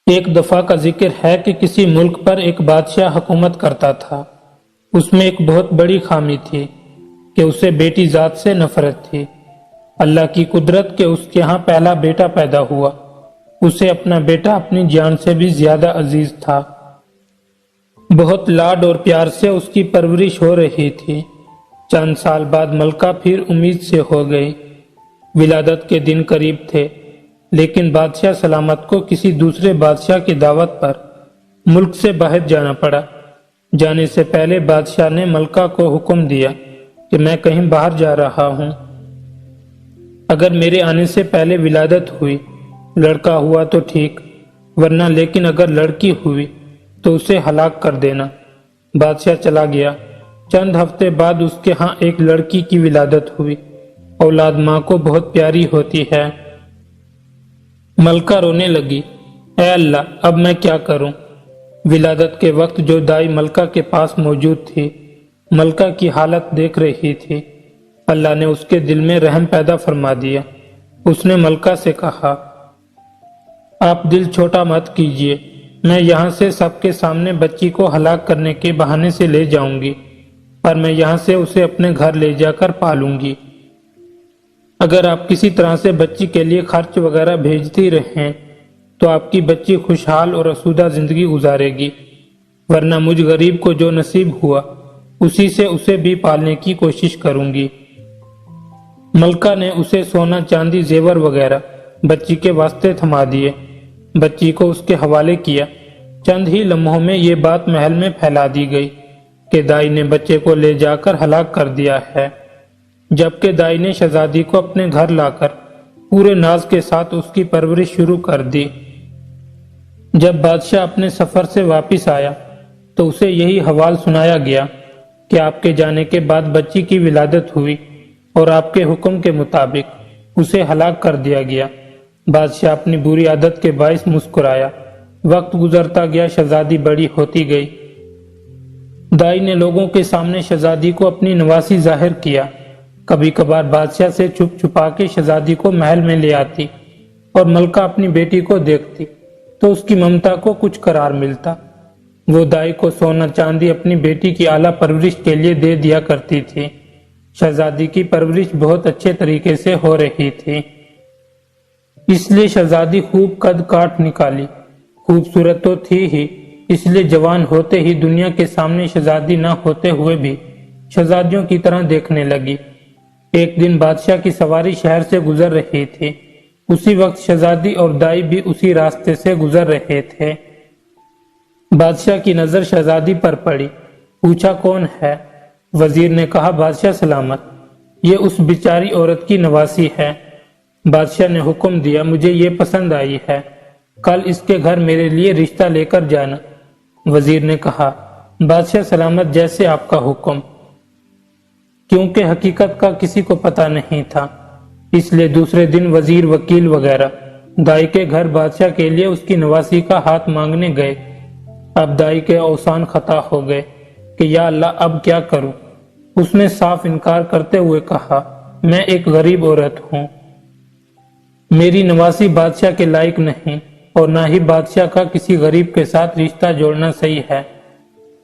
ایک دفعہ کا ذکر ہے کہ کسی ملک پر ایک بادشاہ حکومت کرتا تھا۔ اس میں ایک بہت بڑی خامی تھی کہ اسے بیٹی ذات سے نفرت تھی۔ اللہ کی قدرت کہ اس کے ہاں پہلا بیٹا پیدا ہوا، اسے اپنا بیٹا اپنی جان سے بھی زیادہ عزیز تھا۔ بہت لاڈ اور پیار سے اس کی پرورش ہو رہی تھی۔ چند سال بعد ملکہ پھر امید سے ہو گئی۔ ولادت کے دن قریب تھے، لیکن بادشاہ سلامت کو کسی دوسرے بادشاہ کی دعوت پر ملک سے باہر جانا پڑا۔ جانے سے پہلے بادشاہ نے ملکہ کو حکم دیا کہ میں کہیں باہر جا رہا ہوں، اگر میرے آنے سے پہلے ولادت ہوئی، لڑکا ہوا تو ٹھیک، ورنہ لیکن اگر لڑکی ہوئی تو اسے ہلاک کر دینا۔ بادشاہ چلا گیا۔ چند ہفتے بعد اس کے ہاں ایک لڑکی کی ولادت ہوئی۔ اولاد ماں کو بہت پیاری ہوتی ہے۔ ملکہ رونے لگی، اے اللہ، اب میں کیا کروں؟ ولادت کے وقت جو دائی ملکہ کے پاس موجود تھی، ملکہ کی حالت دیکھ رہی تھی۔ اللہ نے اس کے دل میں رحم پیدا فرما دیا۔ اس نے ملکہ سے کہا، آپ دل چھوٹا مت کیجیے، میں یہاں سے سب کے سامنے بچی کو ہلاک کرنے کے بہانے سے لے جاؤں گی، پر میں یہاں سے اسے اپنے گھر لے جا کر پالوں گی۔ اگر آپ کسی طرح سے بچی کے لیے خرچ وغیرہ بھیجتی رہیں تو آپ کی بچی خوشحال اور آسودہ زندگی گزارے گی، ورنہ مجھ غریب کو جو نصیب ہوا اسی سے اسے بھی پالنے کی کوشش کروں گی۔ ملکہ نے اسے سونا چاندی زیور وغیرہ بچی کے واسطے تھما دیے، بچی کو اس کے حوالے کیا۔ چند ہی لمحوں میں یہ بات محل میں پھیلا دی گئی کہ دائی نے بچے کو لے جا کر ہلاک کر دیا ہے، جبکہ دائی نے شہزادی کو اپنے گھر لا کر پورے ناز کے ساتھ اس کی پرورش شروع کر دی۔ جب بادشاہ اپنے سفر سے واپس آیا تو اسے یہی حوال سنایا گیا کہ آپ کے جانے کے بعد بچی کی ولادت ہوئی اور آپ کے حکم کے مطابق اسے ہلاک کر دیا گیا۔ بادشاہ اپنی بری عادت کے باعث مسکرایا۔ وقت گزرتا گیا، شہزادی بڑی ہوتی گئی۔ دائی نے لوگوں کے سامنے شہزادی کو اپنی نواسی ظاہر کیا۔ کبھی کبھار بادشاہ سے چھپ چھپا کے شہزادی کو محل میں لے آتی اور ملکہ اپنی بیٹی کو دیکھتی تو اس کی ممتا کو کچھ قرار ملتا۔ وہ دائی کو سونا چاندی اپنی بیٹی کی اعلیٰ پرورش کے لیے دے دیا کرتی تھی۔ شہزادی کی پرورش بہت اچھے طریقے سے ہو رہی تھی، اس لیے شہزادی خوب قد کاٹ نکالی۔ خوبصورت تو تھی ہی، اس لیے جوان ہوتے ہی دنیا کے سامنے شہزادی نہ ہوتے ہوئے بھی شہزادیوں کی طرح دیکھنے لگی۔ ایک دن بادشاہ کی سواری شہر سے گزر رہی تھی۔ اسی وقت شہزادی اور دائی بھی اسی راستے سے گزر رہے تھے۔ بادشاہ کی نظر شہزادی پر پڑی۔ پوچھا، کون ہے؟ وزیر نے کہا، بادشاہ سلامت، یہ اس بیچاری عورت کی نواسی ہے۔ بادشاہ نے حکم دیا، مجھے یہ پسند آئی ہے، کل اس کے گھر میرے لیے رشتہ لے کر جانا۔ وزیر نے کہا، بادشاہ سلامت، جیسے آپ کا حکم۔ کیونکہ حقیقت کا کسی کو پتہ نہیں تھا، اس لیے دوسرے دن وزیر، وکیل وغیرہ دائی کے گھر بادشاہ کے لیے اس کی نواسی کا ہاتھ مانگنے گئے۔ اب دائی کے اوسان خطا ہو گئے کہ یا اللہ، اب کیا کروں؟ اس نے صاف انکار کرتے ہوئے کہا، میں ایک غریب عورت ہوں، میری نواسی بادشاہ کے لائق نہیں، اور نہ ہی بادشاہ کا کسی غریب کے ساتھ رشتہ جوڑنا صحیح ہے،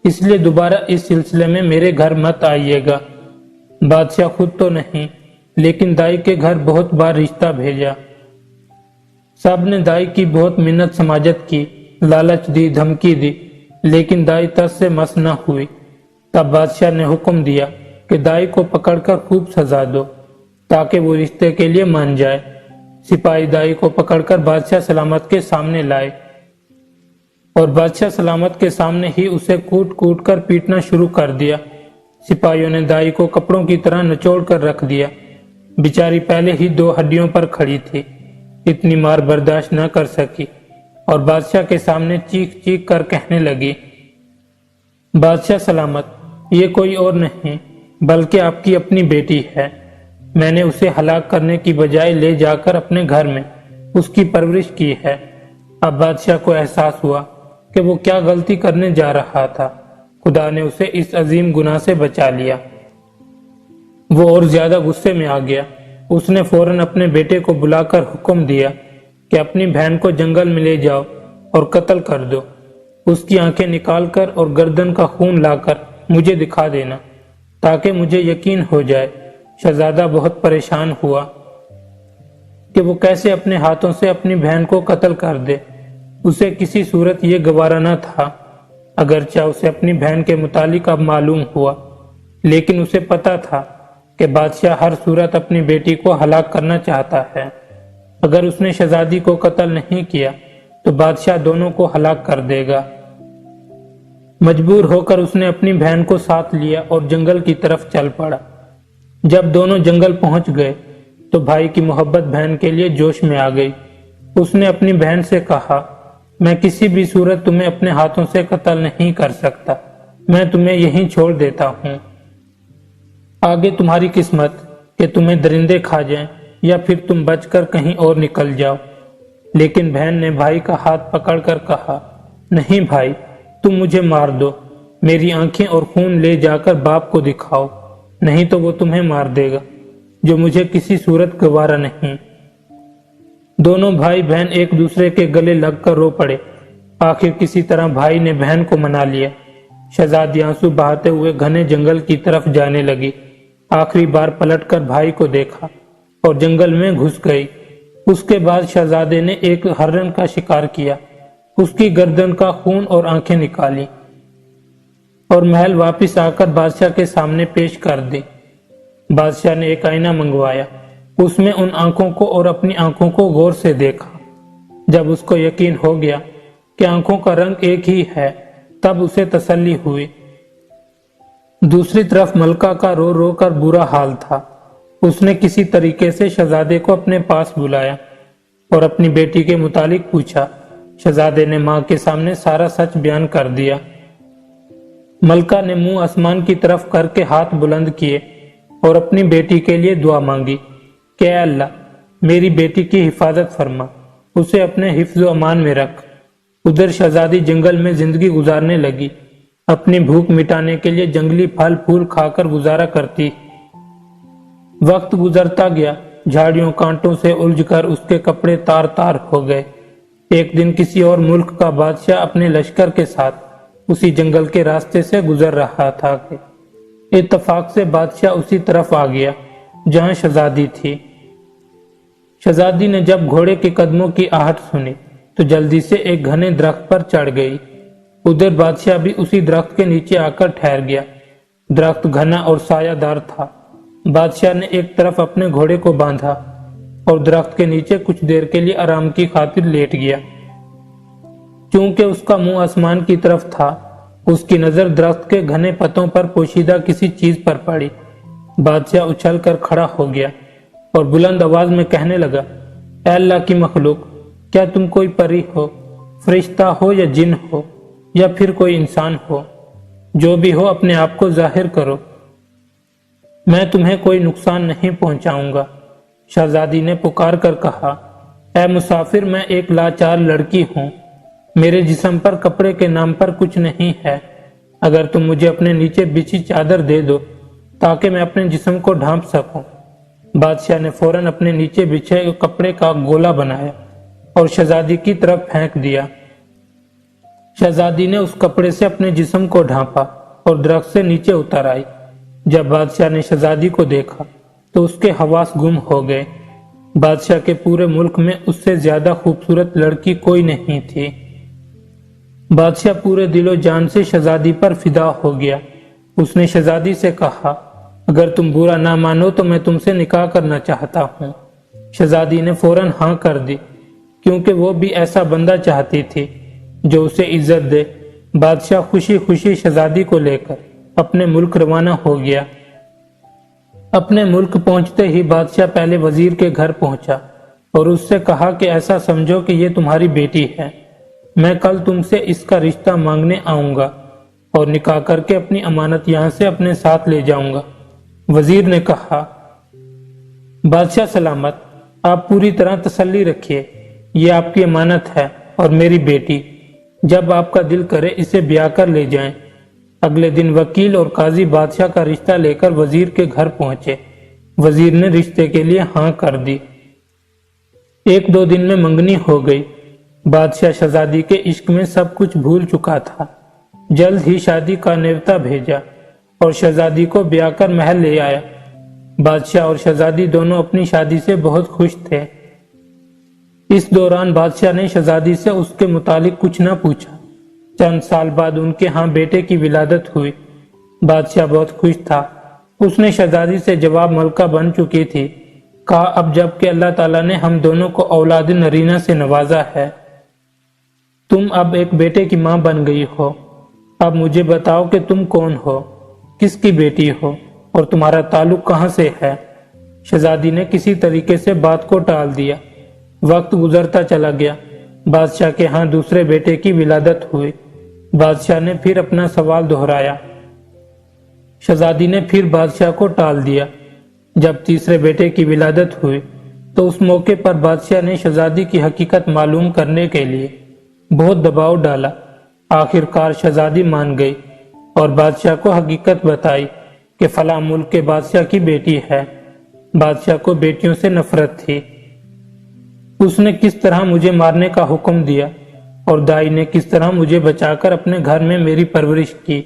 اس لیے دوبارہ اس سلسلے میں میرے گھر مت آئیے گا۔ بادشاہ خود تو نہیں، لیکن دائی کے گھر بہت بار رشتہ بھیجا۔ سب نے دائی کی بہت منت سماجت کی، لالچ دی، دھمکی دی، لیکن دائی تس سے مس نہ ہوئی۔ تب بادشاہ نے حکم دیا کہ دائی کو پکڑ کر خوب سزا دو تاکہ وہ رشتے کے لیے مان جائے۔ سپاہی دائی کو پکڑ کر بادشاہ سلامت کے سامنے لائے اور بادشاہ سلامت کے سامنے ہی اسے کوٹ کوٹ کر پیٹنا شروع کر دیا۔ سپاہیوں نے دائی کو کپڑوں کی طرح نچوڑ کر رکھ دیا۔ بیچاری پہلے ہی 2 ہڈیوں پر کھڑی تھی، اتنی مار برداشت نہ کر سکی اور بادشاہ کے سامنے چیخ چیخ کر کہنے لگی، بادشاہ سلامت، یہ کوئی اور نہیں بلکہ آپ کی اپنی بیٹی ہے۔ میں نے اسے ہلاک کرنے کی بجائے لے جا کر اپنے گھر میں اس کی پرورش کی ہے۔ اب بادشاہ کو احساس ہوا کہ وہ کیا غلطی کرنے جا رہا تھا۔ خدا نے اسے اس عظیم گناہ سے بچا لیا۔ وہ اور زیادہ غصے میں آ گیا۔ اس نے فوراً اپنے بیٹے کو بلا کر حکم دیا کہ اپنی بہن کو جنگل میں لے جاؤ اور قتل کر دو۔ اس کی آنکھیں نکال کر اور گردن کا خون لا کر مجھے دکھا دینا تاکہ مجھے یقین ہو جائے۔ شہزادہ بہت پریشان ہوا کہ وہ کیسے اپنے ہاتھوں سے اپنی بہن کو قتل کر دے۔ اسے کسی صورت یہ گوارا نہ تھا، اگرچہ اسے اپنی بہن کے متعلق اب معلوم ہوا، لیکن اسے پتا تھا کہ بادشاہ ہر صورت اپنی بیٹی کو ہلاک کرنا چاہتا ہے۔ اگر اس نے شہزادی کو قتل نہیں کیا تو بادشاہ دونوں کو ہلاک کر دے گا۔ مجبور ہو کر اس نے اپنی بہن کو ساتھ لیا اور جنگل کی طرف چل پڑا۔ جب دونوں جنگل پہنچ گئے تو بھائی کی محبت بہن کے لیے جوش میں آ گئی۔ اس نے اپنی بہن سے کہا، میں کسی بھی صورت تمہیں اپنے ہاتھوں سے قتل نہیں کر سکتا، میں تمہیں یہیں چھوڑ دیتا ہوں۔ آگے تمہاری قسمت کہ تمہیں درندے کھا جائیں یا پھر تم بچ کر کہیں اور نکل جاؤ۔ لیکن بہن نے بھائی کا ہاتھ پکڑ کر کہا، نہیں بھائی، تم مجھے مار دو، میری آنکھیں اور خون لے جا کر باپ کو دکھاؤ، نہیں تو وہ تمہیں مار دے گا، جو مجھے کسی صورت گوارا نہیں۔ دونوں بھائی بہن ایک دوسرے کے گلے لگ کر رو پڑے۔ آخر کسی طرح بھائی نے بہن کو منا لیا۔ شہزادی آنسو بہاتے ہوئے گھنے جنگل کی طرف جانے لگی۔ آخری بار پلٹ کر بھائی کو دیکھا اور جنگل میں گھس گئی۔ اس کے بعد شہزادے نے ایک ہرن کا شکار کیا، اس کی گردن کا خون اور آنکھیں نکالی اور محل واپس آ کر بادشاہ کے سامنے پیش کر دی۔ بادشاہ نے ایک آئینہ منگوایا، اس میں ان آنکھوں کو اور اپنی آنکھوں کو غور سے دیکھا۔ جب اس کو یقین ہو گیا کہ آنکھوں کا رنگ ایک ہی ہے، تب اسے تسلی ہوئی۔ دوسری طرف ملکہ کا رو رو کر برا حال تھا۔ اس نے کسی طریقے سے شہزادے کو اپنے پاس بلایا اور اپنی بیٹی کے متعلق پوچھا۔ شہزادے نے ماں کے سامنے سارا سچ بیان کر دیا۔ ملکہ نے منہ آسمان کی طرف کر کے ہاتھ بلند کیے اور اپنی بیٹی کے لیے دعا مانگی کہ اے اللہ، میری بیٹی کی حفاظت فرما، اسے اپنے حفظ و امان میں رکھ۔ ادھر شہزادی جنگل میں زندگی گزارنے لگی، اپنی بھوک مٹانے کے لیے جنگلی پھل پھول کھا کر گزارا کرتی۔ وقت گزرتا گیا، جھاڑیوں کانٹوں سے الجھ کر اس کے کپڑے تار تار ہو گئے۔ ایک دن کسی اور ملک کا بادشاہ اپنے لشکر کے ساتھ اسی جنگل کے راستے سے گزر رہا تھا کہ اتفاق سے بادشاہ اسی طرف آ گیا جہاں شہزادی تھی۔ شہزادی نے جب گھوڑے کے قدموں کی آہٹ سنی تو جلدی سے ایک گھنے درخت پر چڑھ گئی۔ ادھر بادشاہ بھی اسی درخت کے نیچے آ کر ٹھہر گیا۔ درخت گھنا اور سایہ دار تھا۔ بادشاہ نے ایک طرف اپنے گھوڑے کو باندھا اور درخت کے نیچے کچھ دیر کے لیے آرام کی خاطر لیٹ گیا۔ چونکہ اس کا منہ آسمان کی طرف تھا، اس کی نظر درخت کے گھنے پتوں پر پوشیدہ کسی چیز پر پڑی۔ بادشاہ اچھل کر کھڑا ہو گیا اور بلند آواز میں کہنے لگا، اے اللہ کی مخلوق، کیا تم کوئی پری ہو، فرشتہ ہو یا جن ہو یا پھر کوئی انسان ہو؟ جو بھی ہو اپنے آپ کو ظاہر کرو، میں تمہیں کوئی نقصان نہیں پہنچاؤں گا۔ شہزادی نے پکار کر کہا، اے مسافر، میں ایک لاچار لڑکی ہوں، میرے جسم پر کپڑے کے نام پر کچھ نہیں ہے، اگر تم مجھے اپنے نیچے بچھی چادر دے دو تاکہ میں اپنے جسم کو ڈھانپ سکوں۔ بادشاہ نے فوراً اپنے نیچے بچھے کپڑے کا گولا بنایا اور شہزادی کی طرف پھینک دیا۔ شہزادی نے اس کپڑے سے اپنے جسم کو ڈھانپا اور درخت سے نیچے اتر آئی۔ جب بادشاہ نے شہزادی کو دیکھا تو اس کے حواس گم ہو گئے۔ بادشاہ کے پورے ملک میں اس سے زیادہ خوبصورت لڑکی کوئی نہیں تھی۔ بادشاہ پورے دل و جان سے شہزادی پر فدا ہو گیا۔ اس نے شہزادی سے کہا، اگر تم برا نہ مانو تو میں تم سے نکاح کرنا چاہتا ہوں۔ شہزادی نے فوراً ہاں کر دی، کیونکہ وہ بھی ایسا بندہ چاہتی تھی جو اسے عزت دے۔ بادشاہ خوشی خوشی شہزادی کو لے کر اپنے ملک روانہ ہو گیا۔ اپنے ملک پہنچتے ہی بادشاہ پہلے وزیر کے گھر پہنچا اور اس سے کہا کہ ایسا سمجھو کہ یہ تمہاری بیٹی ہے، میں کل تم سے اس کا رشتہ مانگنے آؤں گا اور نکاح کر کے اپنی امانت یہاں سے اپنے ساتھ لے جاؤں گا۔ وزیر نے کہا، بادشاہ سلامت، آپ پوری طرح تسلی رکھیے، یہ آپ کی امانت ہے اور میری بیٹی، جب آپ کا دل کرے اسے بیاہ کر لے جائیں۔ اگلے دن وکیل اور قاضی بادشاہ کا رشتہ لے کر وزیر کے گھر پہنچے۔ وزیر نے رشتے کے لیے ہاں کر دی۔ ایک دو دن میں منگنی ہو گئی۔ بادشاہ شہزادی کے عشق میں سب کچھ بھول چکا تھا۔ جلد ہی شادی کا نیوتا بھیجا اور شہزادی کو بیاہ کر محل لے آیا۔ بادشاہ اور شہزادی دونوں اپنی شادی سے بہت خوش تھے۔ اس دوران بادشاہ نے شہزادی سے اس کے متعلق کچھ نہ پوچھا۔ چند سال بعد ان کے ہاں بیٹے کی ولادت ہوئی۔ بادشاہ بہت خوش تھا۔ اس نے شہزادی سے جواب ملکہ بن چکی تھی کہا، اب جب کہ اللہ تعالیٰ نے ہم دونوں کو اولاد نرینہ سے نوازا ہے، تم اب ایک بیٹے کی ماں بن گئی ہو۔ اب مجھے بتاؤ کہ تم کون ہو، کس کی بیٹی ہو اور تمہارا تعلق کہاں سے ہے؟ شہزادی نے کسی طریقے سے بات کو ٹال دیا۔ وقت گزرتا چلا گیا۔ بادشاہ کے ہاں دوسرے بیٹے کی ولادت ہوئی۔ بادشاہ نے پھر اپنا سوال دہرایا۔ شہزادی نے پھر بادشاہ کو ٹال دیا۔ جب تیسرے بیٹے کی ولادت ہوئی تو اس موقع پر بادشاہ نے شہزادی کی حقیقت معلوم کرنے کے لیے بہت دباؤ ڈالا۔ آخر کار شہزادی مان گئی اور بادشاہ کو حقیقت بتائی کہ فلاں ملک کے بادشاہ کی بیٹی ہے۔ بادشاہ کو بیٹیوں سے نفرت تھی۔ اس نے کس طرح مجھے مارنے کا حکم دیا اور دائی نے کس طرح مجھے بچا کر اپنے گھر میں میری پرورش کی۔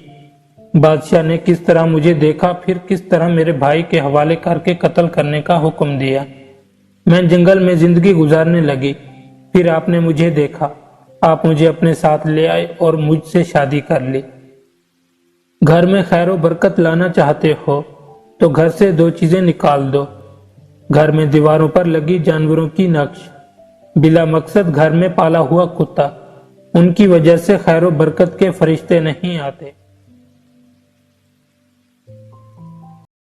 بادشاہ نے کس طرح مجھے دیکھا، پھر کس طرح میرے بھائی کے حوالے کر کے قتل کرنے کا حکم دیا۔ میں جنگل میں زندگی گزارنے لگی، پھر آپ نے مجھے دیکھا، آپ مجھے اپنے ساتھ لے آئے اور مجھ سے شادی کر لی۔ گھر میں خیر و برکت لانا چاہتے ہو تو گھر سے دو چیزیں نکال دو۔ گھر میں دیواروں پر لگی جانوروں کی نقش، بلا مقصد گھر میں پالا ہوا کتا، ان کی وجہ سے خیر و برکت کے فرشتے نہیں آتے۔